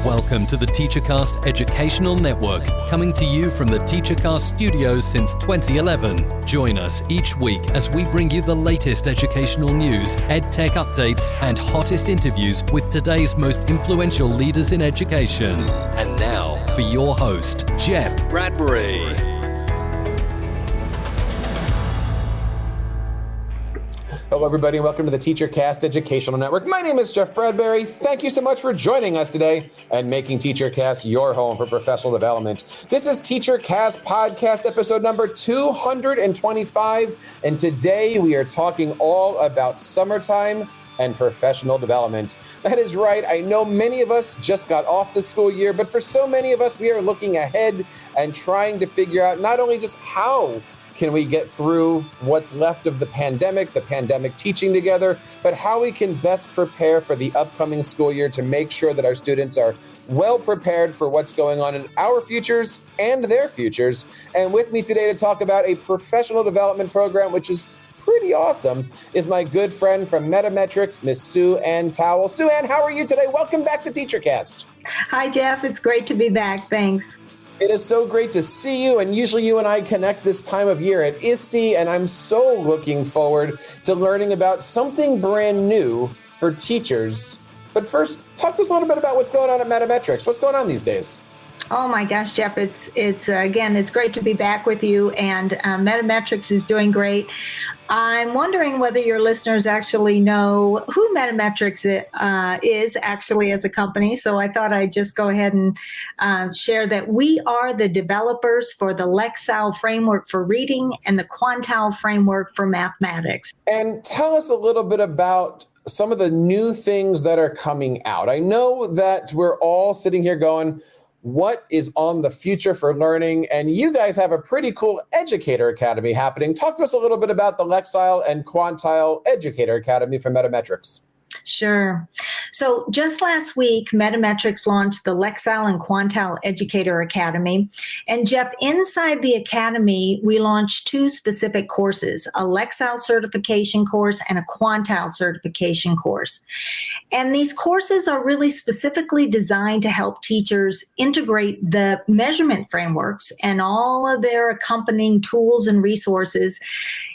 Welcome to the TeacherCast Educational Network, coming to you from the TeacherCast studios since 2011. Join us each week as we bring you the latest educational news, EdTech updates, and hottest interviews with today's most influential leaders in education. And now, for your host, Jeff Bradbury. Hello, everybody, and welcome to the TeacherCast Educational Network. My name is Jeff Bradbury. Thank you so much for joining us today and making TeacherCast your home for professional development. This is TeacherCast Podcast episode number 225, and today we are talking all about summertime and professional development. That is right. I know many of us just got off the school year, but for so many of us, we are looking ahead and trying to figure out not only just how can we get through what's left of the pandemic teaching together, but how we can best prepare for the upcoming school year to make sure that our students are well prepared for what's going on in our futures and their futures. And with me today to talk about a professional development program, which is pretty awesome, is my good friend from MetaMetrics, Miss Sue Ann Towell. Sue Ann, how are you today? Welcome back to TeacherCast. Hi, Jeff. It's great to be back. Thanks. It is so great to see you, and usually you and I connect this time of year at ISTE, and I'm so looking forward to learning about something brand new for teachers. But first, talk to us a little bit about what's going on at MetaMetrics. What's going on these days? Oh my gosh, Jeff, it's great to be back with you, and MetaMetrics is doing great. I'm wondering whether your listeners actually know who MetaMetrics is actually as a company. So I thought I'd just go ahead and share that we are the developers for the Lexile framework for reading and the Quantile framework for mathematics. And tell us a little bit about some of the new things that are coming out. I know that we're all sitting here going, what is on the future for learning? And you guys have a pretty cool Educator Academy happening. Talk to us a little bit about the Lexile and Quantile Educator Academy from MetaMetrics. Sure. So just last week, MetaMetrics launched the Lexile and Quantile Educator Academy. And Jeff, inside the Academy, we launched two specific courses, a Lexile certification course and a Quantile certification course. And these courses are really specifically designed to help teachers integrate the measurement frameworks and all of their accompanying tools and resources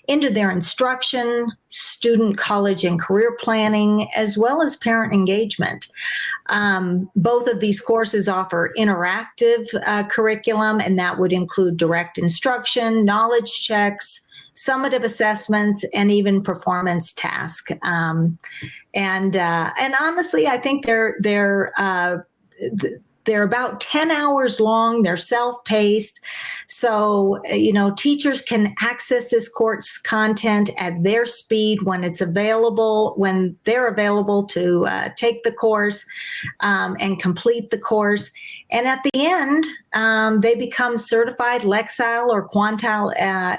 into their instruction, student, college, and career planning, as well as parent engagement. Both of these courses offer interactive curriculum, and that would include direct instruction, knowledge checks, summative assessments, and even performance tasks. And honestly, I think they're about 10 hours long. They're self-paced. So, teachers can access this course content at their speed when they're available to take the course and complete the course. And at the end, they become certified Lexile or Quantile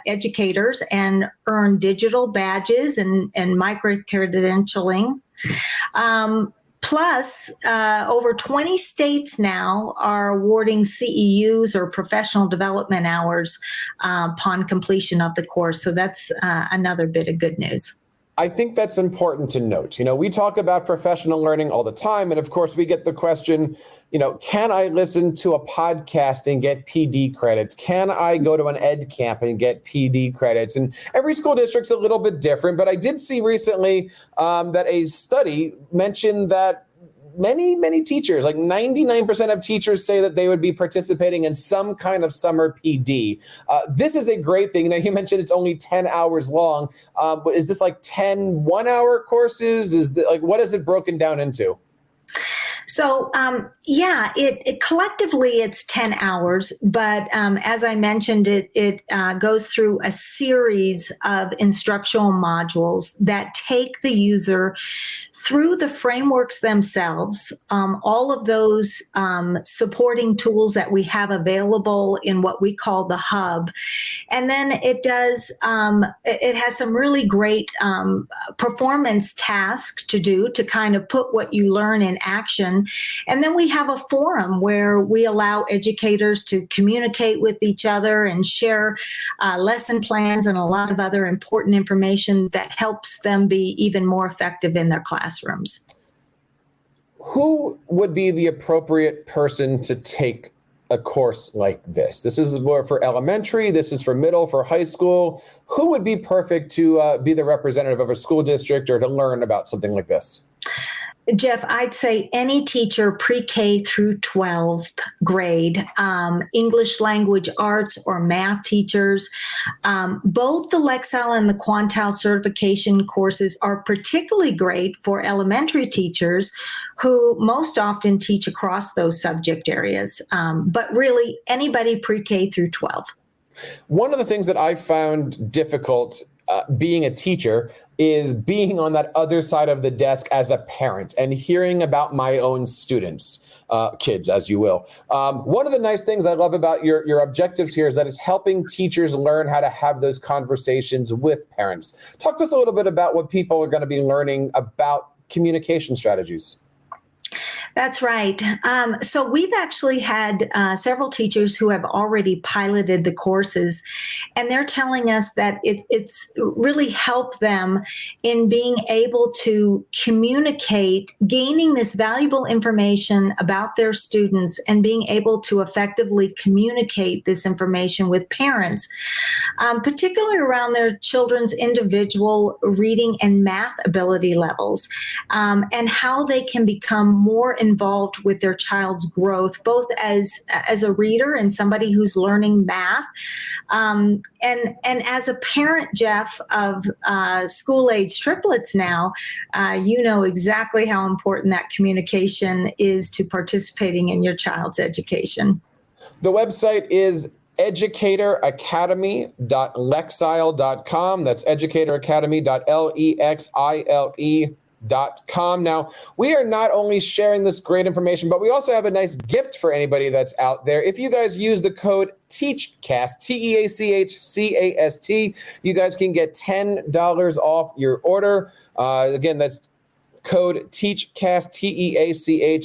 educators and earn digital badges and micro-credentialing. Plus, over 20 states now are awarding CEUs or professional development hours upon completion of the course. So that's another bit of good news. I think that's important to note. We talk about professional learning all the time. And of course, we get the question, can I listen to a podcast and get PD credits? Can I go to an ed camp and get PD credits? And every school district's a little bit different. But I did see recently that a study mentioned that many teachers, like 99% of teachers, say that they would be participating in some kind of summer PD. This is a great thing. Now, you mentioned it's only 10 hours long. But is this like 10 one-hour courses? What is it broken down into? So, it collectively it's 10 hours, but as I mentioned, it goes through a series of instructional modules that take the user through the frameworks themselves, all of those supporting tools that we have available in what we call the hub. And then it has some really great performance tasks to do to kind of put what you learn in action. And then we have a forum where we allow educators to communicate with each other and share lesson plans and a lot of other important information that helps them be even more effective in their classrooms. who would be the appropriate person to take a course like this? This is more for elementary. This is for middle, for high school. Who would be perfect to be the representative of a school district or to learn about something like this? Jeff, I'd say any teacher pre-K through 12th grade, English language arts or math teachers. Both the Lexile and the Quantile certification courses are particularly great for elementary teachers who most often teach across those subject areas, but really anybody pre-K through 12. One of the things that I found difficult being a teacher is being on that other side of the desk as a parent and hearing about my own students, kids, as you will. One of the nice things I love about your objectives here is that it's helping teachers learn how to have those conversations with parents. Talk to us a little bit about what people are going to be learning about communication strategies. That's right. So we've actually had several teachers who have already piloted the courses, and they're telling us that it's really helped them in being able to communicate, gaining this valuable information about their students and being able to effectively communicate this information with parents, particularly around their children's individual reading and math ability levels, and how they can become more involved with their child's growth, both as a reader and somebody who's learning math, and as a parent, Jeff, of school-age triplets now, you know exactly how important that communication is to participating in your child's education. The website is educatoracademy.lexile.com. That's educatoracademy.lexile.com. Now, we are not only sharing this great information, but we also have a nice gift for anybody that's out there. If you guys use the code TEACHCAST, TEACHCAST, you guys can get $10 off your order. Again, that's code TEACHCAST,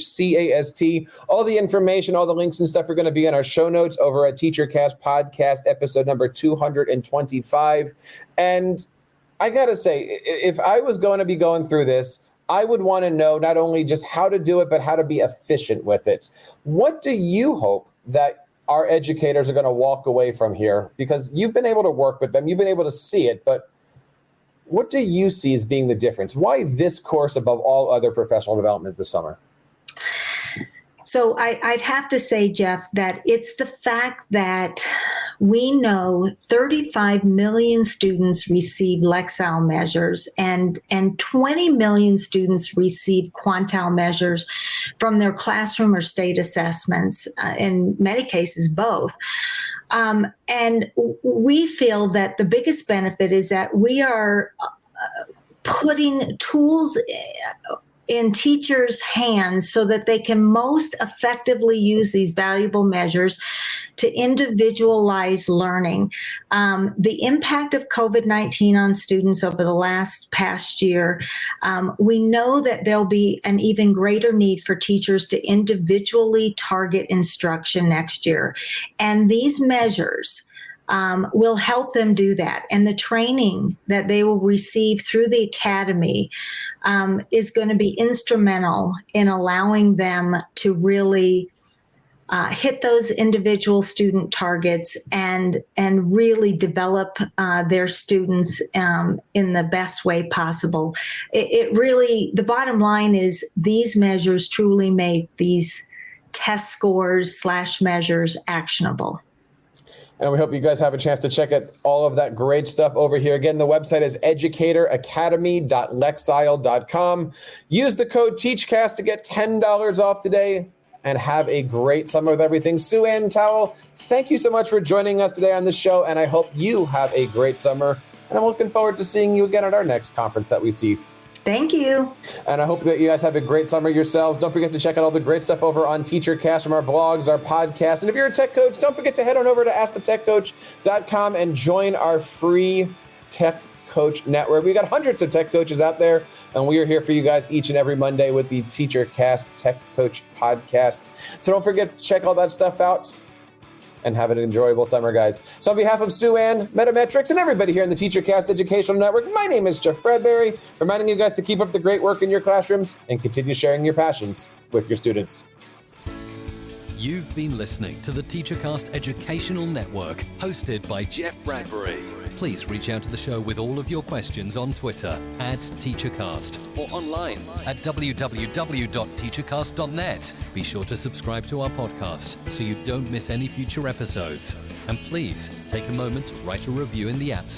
TEACHCAST. All the information, all the links and stuff are going to be in our show notes over at TeacherCast Podcast, episode number 225. And I got to say, if I was going to be going through this, I would want to know not only just how to do it, but how to be efficient with it. What do you hope that our educators are going to walk away from here? Because you've been able to work with them, you've been able to see it, but what do you see as being the difference? Why this course above all other professional development this summer? So I'd have to say, Jeff, that it's the fact that we know 35 million students receive Lexile measures and 20 million students receive Quantile measures from their classroom or state assessments, in many cases both. And we feel that the biggest benefit is that we are putting tools in teachers' hands so that they can most effectively use these valuable measures to individualize learning. The impact of COVID-19 on students over the past year, we know that there'll be an even greater need for teachers to individually target instruction next year. And these measures will help them do that. And the training that they will receive through the academy is going to be instrumental in allowing them to really hit those individual student targets and really develop their students in the best way possible. It really, the bottom line is these measures truly make these test scores / measures actionable. And we hope you guys have a chance to check out all of that great stuff over here. Again, the website is educatoracademy.lexile.com. Use the code TEACHCAST to get $10 off today and have a great summer with everything. Sue Ann Towell, thank you so much for joining us today on the show, and I hope you have a great summer. And I'm looking forward to seeing you again at our next conference that we see. Thank you. And I hope that you guys have a great summer yourselves. Don't forget to check out all the great stuff over on TeacherCast from our blogs, our podcast. And if you're a tech coach, don't forget to head on over to AskTheTechCoach.com and join our free Tech Coach Network. We've got hundreds of tech coaches out there, and we are here for you guys each and every Monday with the TeacherCast Tech Coach podcast. So don't forget to check all that stuff out. and have an enjoyable summer, guys. So on behalf of Sue Ann, MetaMetrics, and everybody here in the TeacherCast Educational Network, my name is Jeff Bradbury, reminding you guys to keep up the great work in your classrooms and continue sharing your passions with your students. You've been listening to the TeacherCast Educational Network, hosted by Jeff Bradbury. Please reach out to the show with all of your questions on Twitter @TeacherCast or online at www.teachercast.net. Be sure to subscribe to our podcast so you don't miss any future episodes. And please take a moment to write a review in the App Store.